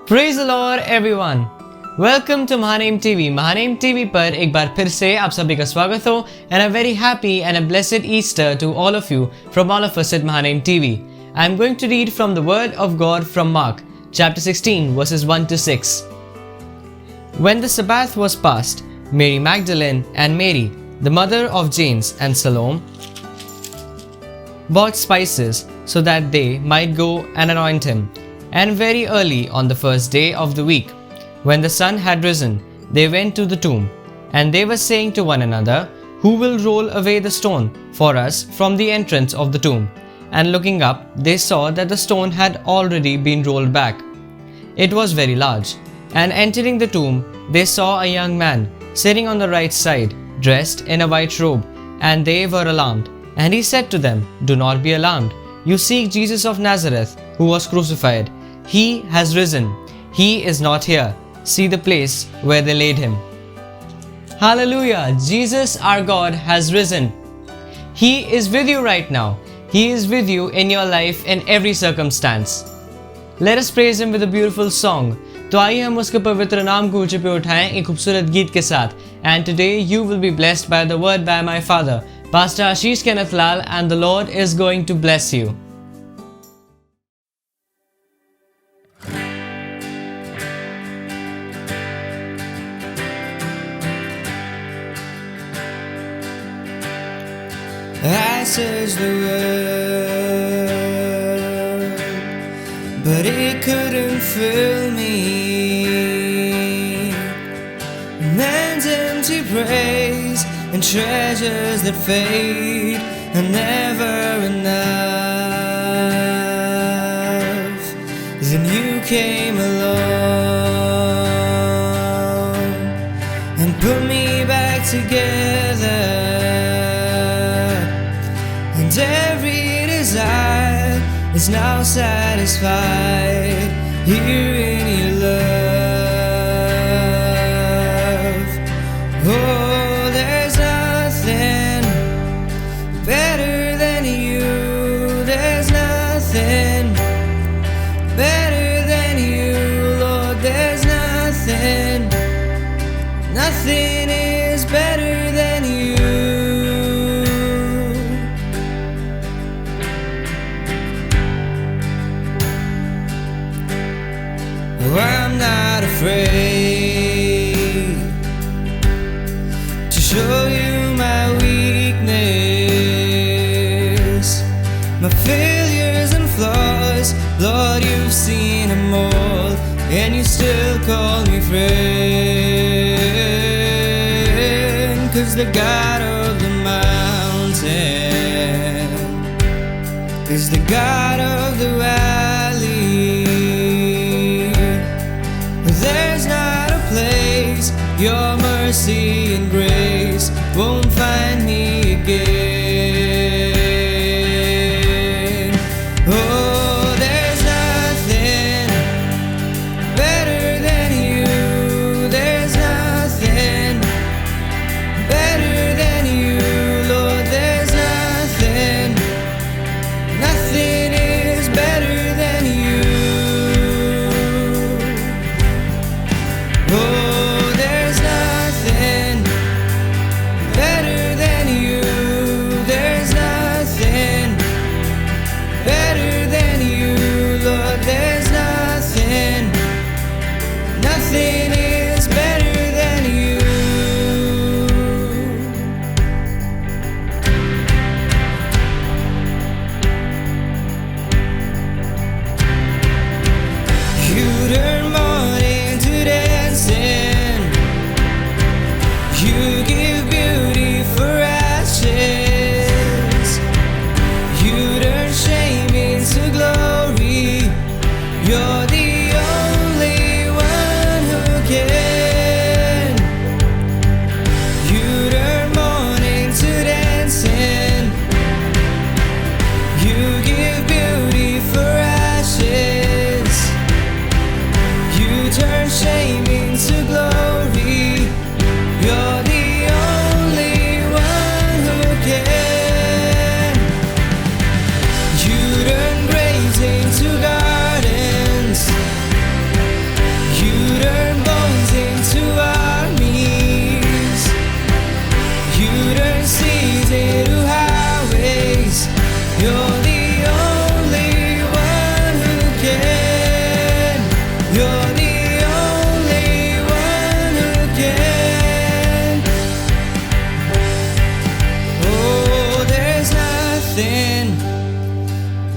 Praise the Lord everyone. Welcome to Mahanam TV. Mahanam TV पर एक बार फिर से आप सभी का स्वागत हो and a very happy and a blessed Easter to all of you from all of us at महानेम TV. I am going to read from the Word of God from Mark chapter 16 verses 1 to 6. When the Sabbath was past, Mary Magdalene and Mary, the mother of James and Salome, bought spices so that they might go and anoint him. And very early on the first day of the week, when the sun had risen, they went to the tomb. And they were saying to one another, "Who will roll away the stone for us from the entrance of the tomb?" And looking up, they saw that the stone had already been rolled back. It was very large. And entering the tomb, they saw a young man sitting on the right side, dressed in a white robe, and they were alarmed. And he said to them, "Do not be alarmed. You seek Jesus of Nazareth, who was crucified. He has risen. He is not here. See the place where they laid him." Hallelujah! Jesus our God has risen. He is with you right now. He is with you in your life in every circumstance. Let us praise him with a beautiful song. तो आइए हम उसके पवित्र नाम को ऊंचे पे उठाएं एक खूबसूरत गीत के साथ. And today you will be blessed by the word by my father, Pastor Ashish Kenneth Lal, and the Lord is going to bless you. I searched the world, but it couldn't fill me. Man's empty praise and treasures that fade are never enough. Then you came along and put me back together. And every desire is now satisfied here in your love. Oh, there's nothing better than you. There's nothing better than you, Lord. There's nothing is better than you. I'm not afraid to show you my weakness, my failures and flaws. Lord, you've seen them all, and you still call me friend. 'Cause the God of the mountain is the God of the valley. There's not a place your mercy and grace won't find me again. Oh, there's nothing better than you. There's nothing better than you, Lord. There's nothing is better than you. Oh, there's nothing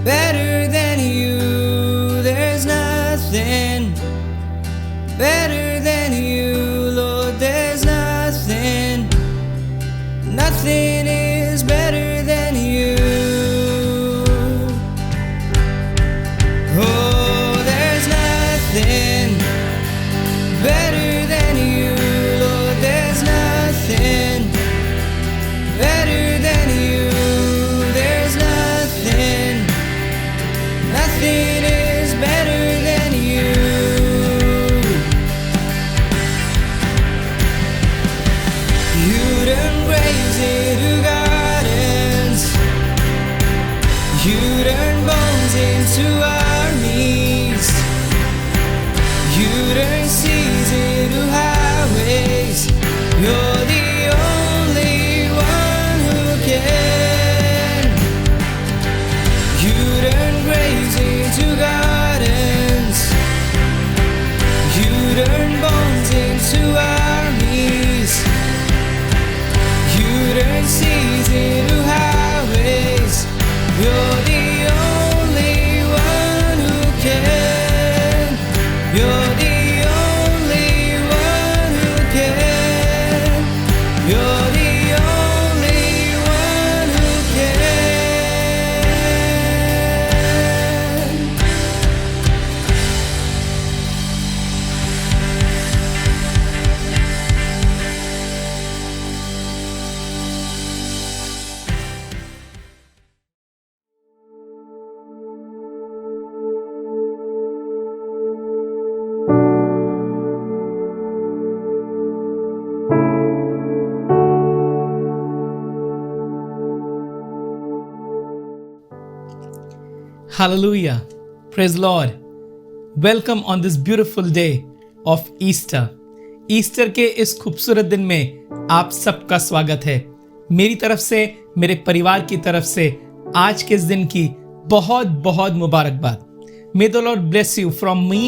better than you. There's nothing better than you, Lord. There's nothing, nothing is better than you. Oh, there's nothing better than you, Lord. There's nothing better than you. There's nothing, nothing is better than you. You turn graves into gardens. You turn bones into armies. You turn seas into highways. You're the only one who can. You turn graves into gardens. You turn bones into armies. You turn seas into highways. You're the only one who can. You're the only one who can. You're the only one who can. Hallelujah. Praise Lord. Welcome on this beautiful day of Easter. Easter के इस खूबसूरत दिन में आप सबका स्वागत है। मेरी तरफ से, मेरे परिवार की तरफ से आज के इस दिन की बहुत बहुत मुबारकबाद। May the Lord bless you from me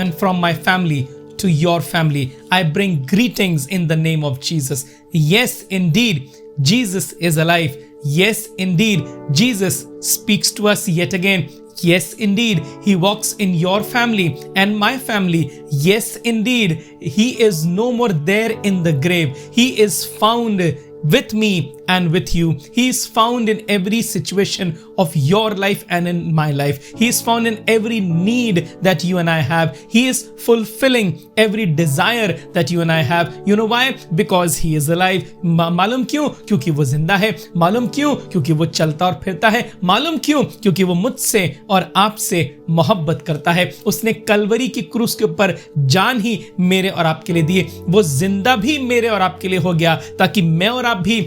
and from my family to your family. I bring greetings in the name of Jesus. Yes, indeed, Jesus is alive. Yes, indeed, Jesus speaks to us yet again. Yes, indeed, He walks in your family and my family. Yes, indeed, He is no more there in the grave. He is found with me and with you. He is found in every situation of your life and in my life. He is found in every need that you and I have. He is fulfilling every desire that you and I have. You know why? Because He is alive. मालूम क्यों? क्योंकि वो जिंदा है। मालूम क्यों? क्योंकि वो चलता और फिरता है। मालूम क्यों? क्योंकि वो मुझसे और आपसे मोहब्बत करता है। उसने कलवरी की क्रूस के ऊपर जान ही मेरे और आपके लिए दिए। वो जिंदा भी मेरे और आपके लिए हो गया ताकि मैं और आप भी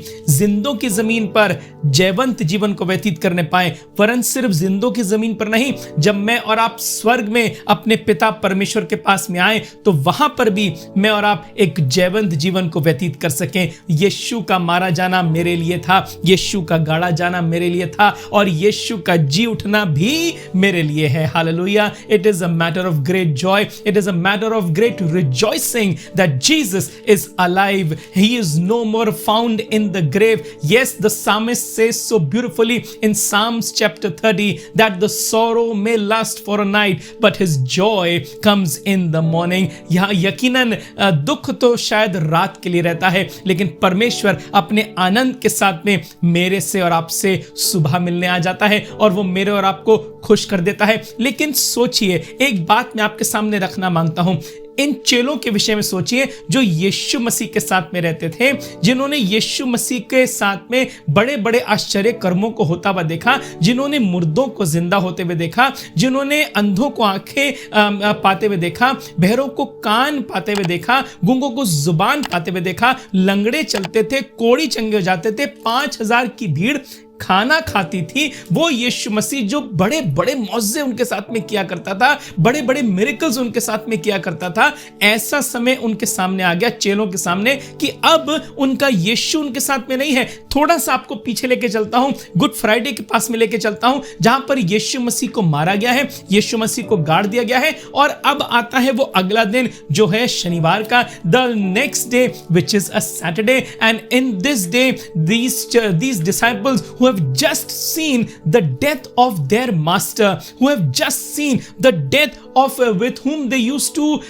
जिंदों की जमीन पर जयवंत जीवन को व्यतीत करने पाए। वरन सिर्फ जिंदों की जमीन पर नहीं, जब मैं और आप स्वर्ग में अपने पिता परमेश्वर के पास में आए तो वहां पर भी मैं और आप एक जयवंत जीवन को व्यतीत कर सकें। यीशु का मारा जाना मेरे लिए था, यीशु का गाड़ा जाना मेरे लिए था और यीशु का जी उठना भी मेरे लिए है। Hallelujah. It is a matter of great joy, it is a matter of great rejoicing that Jesus is alive. He is no more found in the grave. Yes, the psalmist says so beautifully in Psalms chapter 30 that the sorrow may last for a night but his joy comes in the morning. यहाँ यकीनन दुख तो शायद रात के लिए रहता है, लेकिन परमेश्वर अपने आनंद के साथ में मेरे से और आपसे सुबह मिलने आ जाता है और वो मेरे और आपको खुश कर देता है। लेकिन सोचिए, एक बात मैं आपके सामने रखना मांगता हूं। इन चेलों के विषय में सोचिए जो यीशु मसीह के साथ में रहते थे, जिन्होंने यीशु मसीह के साथ में बड़े बड़े आश्चर्य कर्मों को होता हुआ देखा, जिन्होंने मुर्दों को जिंदा होते हुए देखा, जिन्होंने अंधों को आंखें पाते हुए देखा, बहरों को कान पाते हुए देखा, गूंगों को जुबान पाते हुए देखा, लंगड़े चलते थे, कोढ़ी चंगे हो जाते थे, 5000 की भीड़ खाना खाती थी। वो यीशु मसीह जो बड़े बड़े मौजे उनके साथ में किया करता था, बड़े बड़े मिरेकल्स उनके साथ में किया करता था, ऐसा समय उनके सामने आ गया, चेलों के सामने, कि अब उनका यीशु उनके साथ में नहीं है। थोड़ा सा आपको पीछे लेके चलता हूं, गुड फ्राइडे के पास में लेके चलता हूं, जहां पर यीशु मसीह को मारा गया है, यीशु मसीह को गाड़ दिया गया है, और अब आता है वो अगला दिन जो है शनिवार का, the next day which is a Saturday. And in this day these disciples who who have just seen the death of their master, who have just seen the death of with whom they used to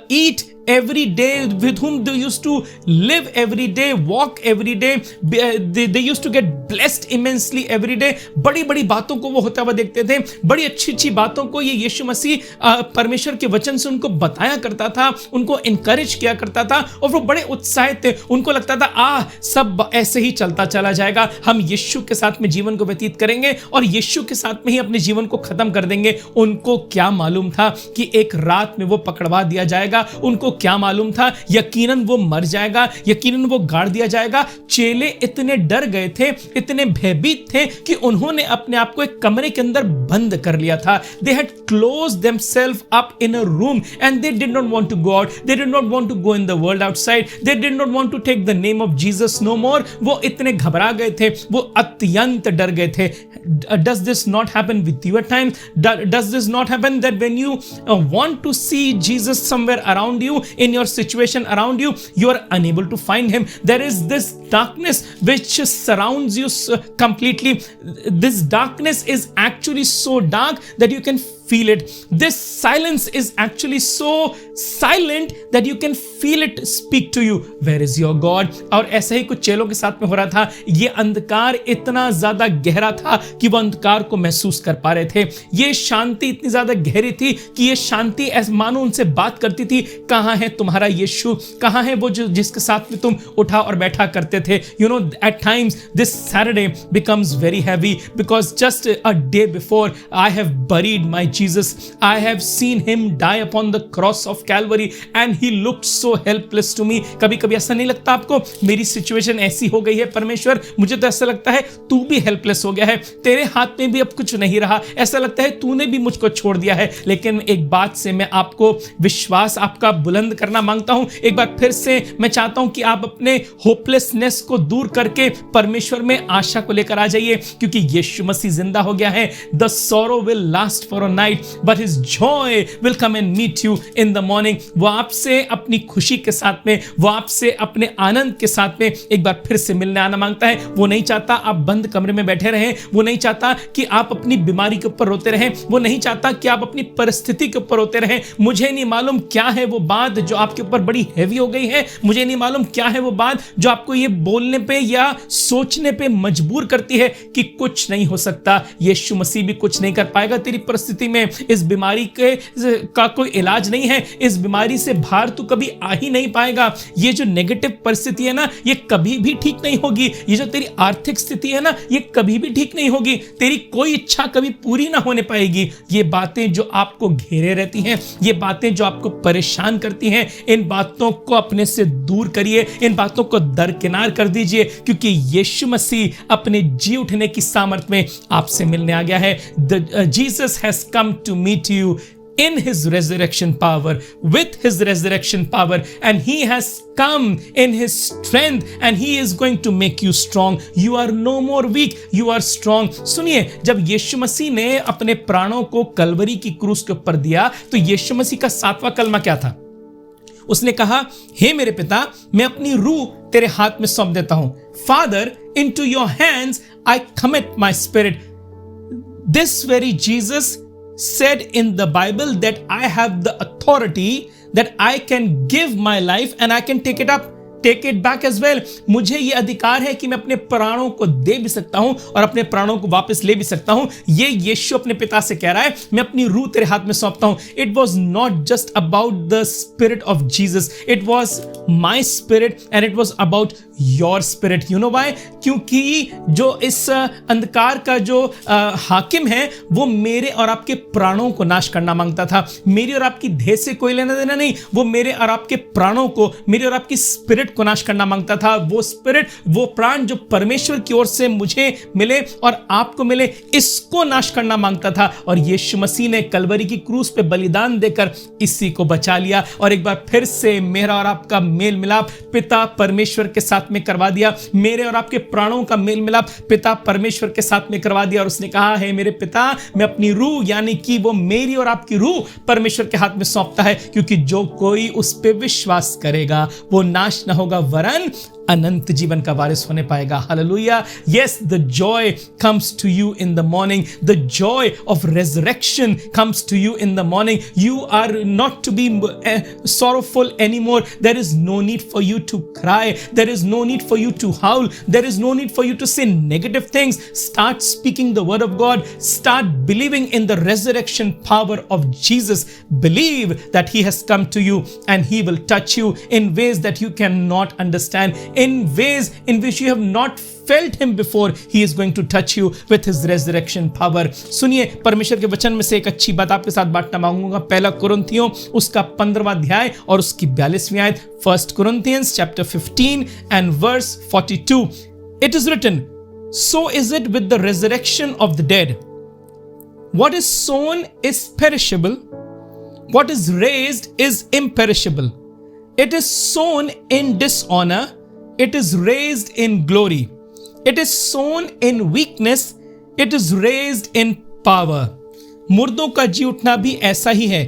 eat every day, with whom they used to live every day, walk every day, they used to get blessed immensely every day. बड़ी बड़ी बातों को वो होता हुआ देखते थे, बड़ी अच्छी अच्छी बातों को ये यीशु मसीह परमेश्वर के वचन से उनको बताया करता था, उनको इनकरेज किया करता था और वो बड़े उत्साहित थे। उनको लगता था सब ऐसे ही चलता चला जाएगा, हम यीशु के साथ में जीवन को व्यतीत करेंगे और यीशु के साथ में ही अपने जीवन को खत्म कर देंगे। उनको क्या मालूम था कि एक रात में वो पकड़वा दिया जाएगा, उनको क्या मालूम था यकीनन वो मर जाएगा, यकीनन वो गाड़ दिया जाएगा। चेले इतने डर गए थे, इतने भयभीत थे कि उन्होंने अपने आप को एक कमरे के अंदर बंद कर लिया था। They had closed themselves up in a room and they did not want to go out. They did not want to go in the world outside. They did not want to take the name of Jesus no more. वो इतने घबरा गए थे, वो अत्यंत डर गए थे। Does this not happen with you at times? Does this not happen that when you want to see Jesus somewhere around you, in your situation around you, you are unable to find him? There is this darkness which surrounds you completely. This darkness is actually so dark that you can feel it. This silence is actually so silent that you can feel it speak to you. Where is your God? और ऐसे ही कुछ चेलों के साथ में हो रहा था। ये अंधकार इतना ज्यादा गहरा था कि वो अंधकार को महसूस कर पा रहे थे। ये शांति इतनी ज्यादा गहरी थी कि ये शांति ऐसे मानो उनसे बात करती थी, कहाँ है तुम्हारा यीशु, कहाँ है वो जिसके साथ में तुम उठा और बैठा करते थे। You know, at times this Saturday becomes very heavy because just a day before I have buried my Jesus. I have seen him die upon the cross of Calvary and he looked so helpless to me. कभी कभी ऐसा नहीं लगता आपको मेरी situation ऐसी हो गई है परमेश्वर, मुझे तो ऐसा लगता है तू भी हेल्पलेस हो गया है, तेरे हाथ में भी अब कुछ नहीं रहा, ऐसा लगता है तूने भी मुझको छोड़ दिया है। लेकिन एक बात से मैं आपको विश्वास आपका बुलंद करना मांगता हूं। एक बार फिर से मैं चाहता हूं कि आप अपने होपलेसनेस को दूर करके परमेश्वर में आशा को लेकर आ जाइए, क्योंकि यीशु मसीह जिंदा हो गया है। The sorrow will last for a night, but his joy will come and meet you in the morning. वो आपसे अपनी खुशी के साथ में, वो आपसे अपने आनंद के साथ में एक बार फिर से मिलने आना मांगता है। वो नहीं चाहता आप बंद कमरे में बैठे रहें, वो नहीं चाहता कि आप अपनी बीमारी के ऊपर रोते रहें, वो नहीं चाहता कि आप अपनी परिस्थिति के ऊपर रोते रहें। मुझे नहीं मालूम क्या है वो बात जो आपके ऊपर बड़ी हैवी हो गई है, मुझे नहीं मालूम क्या है वो बात जो आपको ये बोलने पे या सोचने पे मजबूर करती है कि कुछ नहीं हो सकता, यीशु मसीह भी कुछ नहीं कर पाएगा तेरी परिस्थिति में। इस बीमारी का कोई इलाज नहीं है, इस बीमारी से बाहर तू कभी आ ही नहीं पाएगा। ये जो नेगेटिव परिस्थिति है ना, ये कभी भी ठीक नहीं होगी। ये जो तेरी आर्थिक स्थिति है ना, ये कभी भी ठीक नहीं होगी। तेरी कोई इच्छा कभी पूरी ना होने पाएगी। ये बातें जो आपको घेरे रहती हैं, ये बातें जो आपको परेशान करती हैं, इन बातों को अपने से दूर करिए, इन बातों को दरकिनार कर दीजिए, क्योंकि यीशु मसीह अपने जी उठने की सामर्थ में आपसे मिलने आ गया है। Jesus has come to meet you in his resurrection power, with his resurrection power, and he has come in his strength and he is going to make you strong. You are no more weak, you are strong. सुनिए, जब यीशु मसीह ने अपने प्राणों को कलवरी की क्रूस के ऊपर दिया तो यीशु मसीह का 7वां कलमा क्या था? उसने कहा, हे मेरे पिता, मैं अपनी रूह तेरे हाथ में सौंप देता हूं। Father, into your hands I commit my spirit. This very Jesus said in the Bible that I have the authority that I can give my life and I can take it back as well. मुझे ये अधिकार है कि मैं अपने प्राणों को दे भी सकता हूं और अपने प्राणों को वापस ले भी सकता हूं। ये यीशु अपने पिता से कह रहा है, मैं अपनी रूह तेरे हाथ में सौंपता हूं। It was not just about the spirit of Jesus, it was my spirit and it was about your spirit. You know why? क्योंकि जो इस अंधकार का जो हाकिम है वो मेरे और आपके प्राणों को नाश करना मांगता था। मेरी और आपकी देह से कोई लेना देना नहीं, वो मेरे और आपके प्राणों को, मेरी और आपकी स्पिरिट को नाश करना मांगता था। वो स्पिरिट, वो प्राण जो परमेश्वर की ओर से मुझे मिले और आपको मिले, इसको नाश करना मांगता था। और यीशु मसीह ने कलवरी की क्रूस पे बलिदान देकर इसी को बचा लिया और एक बार फिर से मेरा और आपका मेल मिलाप पिता परमेश्वर के साथ में करवा दिया। मेरे और आपके प्राणों का मेल मिलाप पिता परमेश्वर के साथ में करवा दिया और उसने कहा है, मेरे पिता, मैं अपनी रूह, यानी कि वो मेरी और आपकी रूह परमेश्वर के हाथ में सौंपता है, क्योंकि जो कोई उस पे विश्वास करेगा वो नाश न होगा वरन अनंत जीवन का वारिस होने पाएगा। Hallelujah. Yes, the joy comes to you in the morning, the joy of resurrection comes to you in the morning. You are not to be sorrowful anymore. There is no need for you to cry. There is no need for you to howl. There is no need for you to say negative things. Start speaking the word of God. Start believing in the resurrection power of Jesus. Believe that he has come to you and he will touch you in ways that you cannot understand, in ways in which you have not felt him before. He is going to touch you with his resurrection power. सुनिए, परमेश्वर के वचन में से एक अच्छी बात आपके साथ बांटना मांगूंगा। पहला कुरिन्थियों उसका 15वां अध्याय और उसकी 42वीं आयत। 1 Corinthians chapter 15 and verse 42. It is written, so is it with the resurrection of the dead. What is sown is perishable. What is raised is imperishable. It is sown in dishonor. It is raised in glory. It is sown in weakness. It is raised in power. मुर्दों का जी उठना भी ऐसा ही है।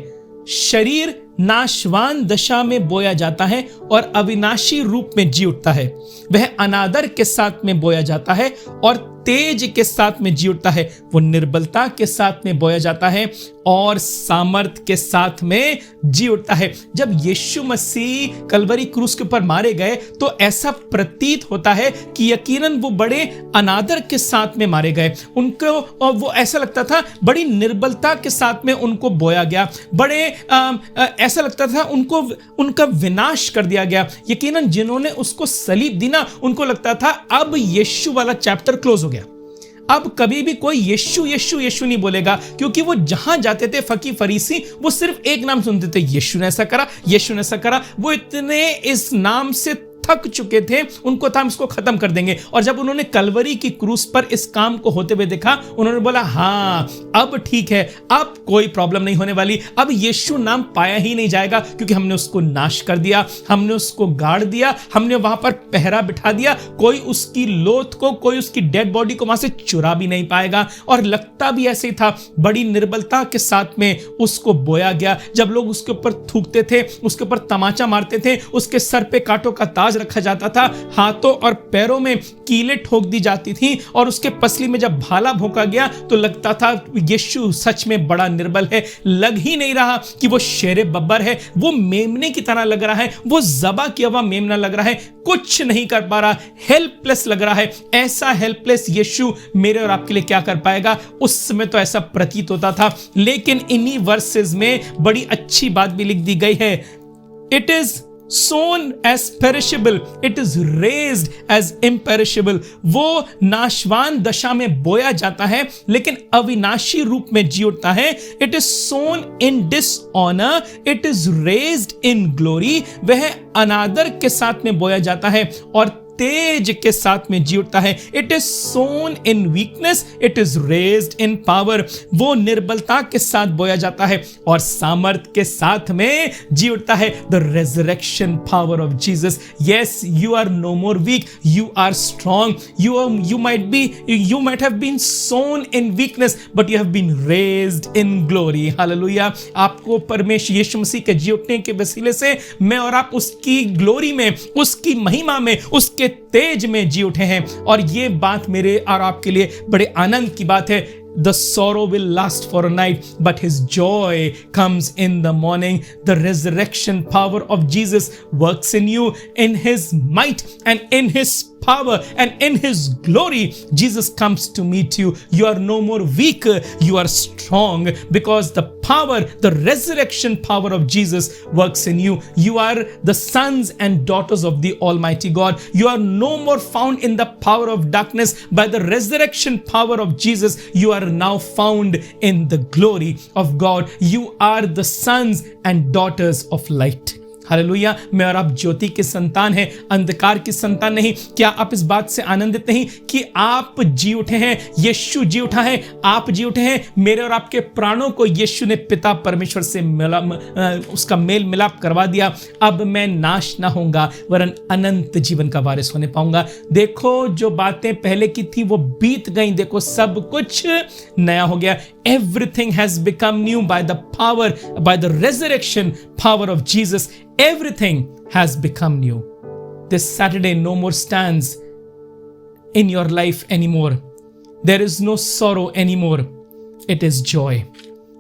शरीर नाशवान दशा में बोया जाता है और अविनाशी रूप में जी उठता है। वह अनादर के साथ में बोया जाता है और तेज के साथ में जी उठता है। वो निर्बलता के साथ में बोया जाता है और सामर्थ के साथ में जी उठता है। जब यीशु मसीह कलवरी क्रूस के ऊपर मारे गए तो ऐसा प्रतीत होता है कि यकीनन वो बड़े अनादर के साथ में मारे गए। उनको और वो ऐसा लगता था बड़ी निर्बलता के साथ में उनको बोया गया, बड़े ऐसा लगता था उनका विनाश कर दिया गया। यकीनन जिन्होंने उसको सलीब दी ना, उनको लगता था अब यीशु वाला चैप्टर क्लोज हो गया। अब कभी भी कोई यीशु यीशु यीशु नहीं बोलेगा, क्योंकि वो जहां जाते थे फकी फरीसी वो सिर्फ एक नाम सुनते थे, यीशु ने ऐसा करा, यीशु ने ऐसा करा। वो इतने इस नाम से थक चुके थे, उनको था हम इसको खत्म कर देंगे। और जब उन्होंने कलवरी की क्रूस पर इस काम को होते हुए देखा, उन्होंने बोला हाँ अब ठीक है, अब कोई प्रॉब्लम नहीं होने वाली, अब यीशु नाम पाया ही नहीं जाएगा, क्योंकि हमने उसको नाश कर दिया, हमने उसको गाड़ दिया, हमने वहां पर पहरा बिठा दिया। कोई उसकी लोथ को, कोई उसकी डेड बॉडी को वहां से चुरा भी नहीं पाएगा। और लगता भी ऐसे ही था, बड़ी निर्बलता के साथ में उसको बोया गया। जब लोग उसके ऊपर थूकते थे, उसके ऊपर तमाचा मारते थे, उसके सर पे कांटों का ताज रखा जाता था, हाथों और पैरों में कीलें ठोक दी जाती थी, और उसके पसली में जब भाला भोंका गया तो लगता था यीशु सच में बड़ा निर्बल है। लग ही नहीं रहा कि वो शेरे बब्बर है, वो मेमने की तरह लग रहा है, वो ज़बा किया हुआ मेमना लग रहा है, कुछ नहीं कर पा रहा, हेल्पलेस लग रहा है। ऐसा हेल्पलेस यीशु मेरे और आपके लिए क्या कर पाएगा? उस समय तो ऐसा प्रतीत होता था। लेकिन इन्हीं वर्सेस में बड़ी अच्छी बात भी लिख दी गई है। It is sown as perishable, it is raised as imperishable. वो नाशवान दशा में बोया जाता है लेकिन अविनाशी रूप में जी उठता है। It is sown in dishonor, it is raised in glory. वह अनादर के साथ में बोया जाता है और तेज के साथ में जी उठता है। It is sown in weakness, it is raised in power. वो निर्बलता के साथ बोया जाता है और सामर्थ के साथ में जी उठता है। The resurrection power of Jesus. Yes, you are no more weak, you are strong. you might have been sown in weakness, but you have been raised in glory. Hallelujah. आपको परमेश्वर यीशु मसीह के जी उठने के वसीले से मैं और आप उसकी ग्लोरी में, उसकी महिमा में, उसके तेज में जी उठे हैं। और ये बात मेरे और आपके लिए बड़े आनंद की बात है। The sorrow will last for a night, but his joy comes in the morning. The resurrection power of Jesus works in you, in his might and in his power and in his glory. Jesus comes to meet you. You are no more weak, you are strong, because the power, the resurrection power of Jesus works in you. You are the sons and daughters of the Almighty God. You are no more found in the power of darkness. By the resurrection power of Jesus, you are now found in the glory of God. You are the sons and daughters of light. Hallelujah. मैं और आप ज्योति के संतान हैं, अंधकार की संतान नहीं। क्या आप इस बात से आनंदित नहीं कि आप जी उठे हैं? यीशु जी उठा है, आप जी उठे हैं। मेरे और आपके प्राणों को यीशु ने पिता परमेश्वर से उसका मेल मिलाप करवा दिया। अब मैं नाश ना होऊंगा, वरन अनंत जीवन का वारिस होने पाऊंगा। देखो, जो बातें पहले की थी वो बीत गई। देखो, सब कुछ नया हो गया। Everything has become new by the power, by the resurrection power of Jesus. Everything has become new. this Saturday no more stands in your life anymore. There is no sorrow anymore. It is joy.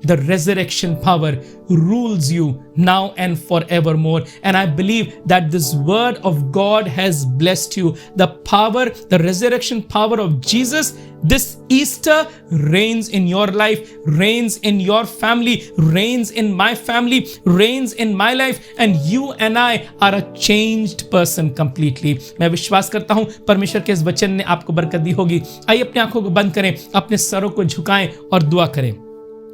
The resurrection power rules you now and forevermore. And I believe that this word of God has blessed you. The power, the resurrection power of Jesus, this Easter reigns in your life, reigns in your family, reigns in my family, reigns in my life. And you and I are a changed person completely. मैं विश्वास करता हूं परमेश्वर के इस वचन ने आपको बरकत दी होगी। आइए अपनी आंखों को बंद करें, अपने सरों को झुकाएं और दुआ करें।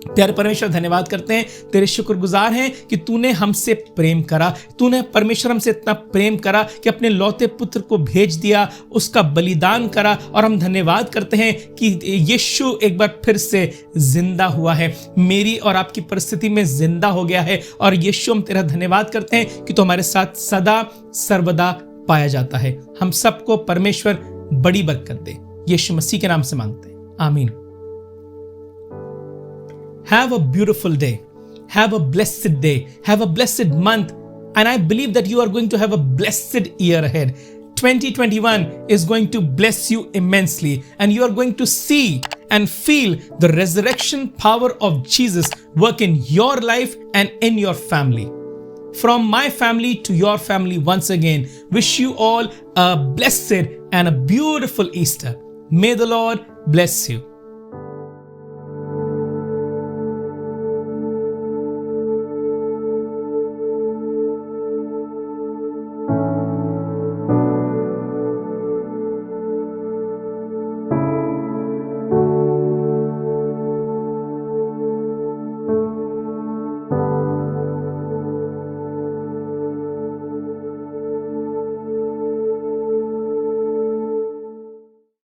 प्यारे परमेश्वर, धन्यवाद करते हैं, तेरे शुक्रगुजार हैं कि तूने हमसे प्रेम करा। तूने परमेश्वर हमसे इतना प्रेम करा कि अपने लौते पुत्र को भेज दिया, उसका बलिदान करा। और हम धन्यवाद करते हैं कि यीशु एक बार फिर से जिंदा हुआ है, मेरी और आपकी परिस्थिति में जिंदा हो गया है। और यीशु, हम तेरा धन्यवाद करते हैं कि तू हमारे साथ सदा सर्वदा पाया जाता है। हम सबको परमेश्वर बड़ी बरकत दे, यीशु मसीह के नाम से मांगते हैं, आमीन। Have a beautiful day. Have a blessed day. Have a blessed month. And I believe that you are going to have a blessed year ahead. 2021 is going to bless you immensely. And you are going to see and feel the resurrection power of Jesus work in your life and in your family. From my family to your family, once again, wish you all a blessed and a beautiful Easter. May the Lord bless you.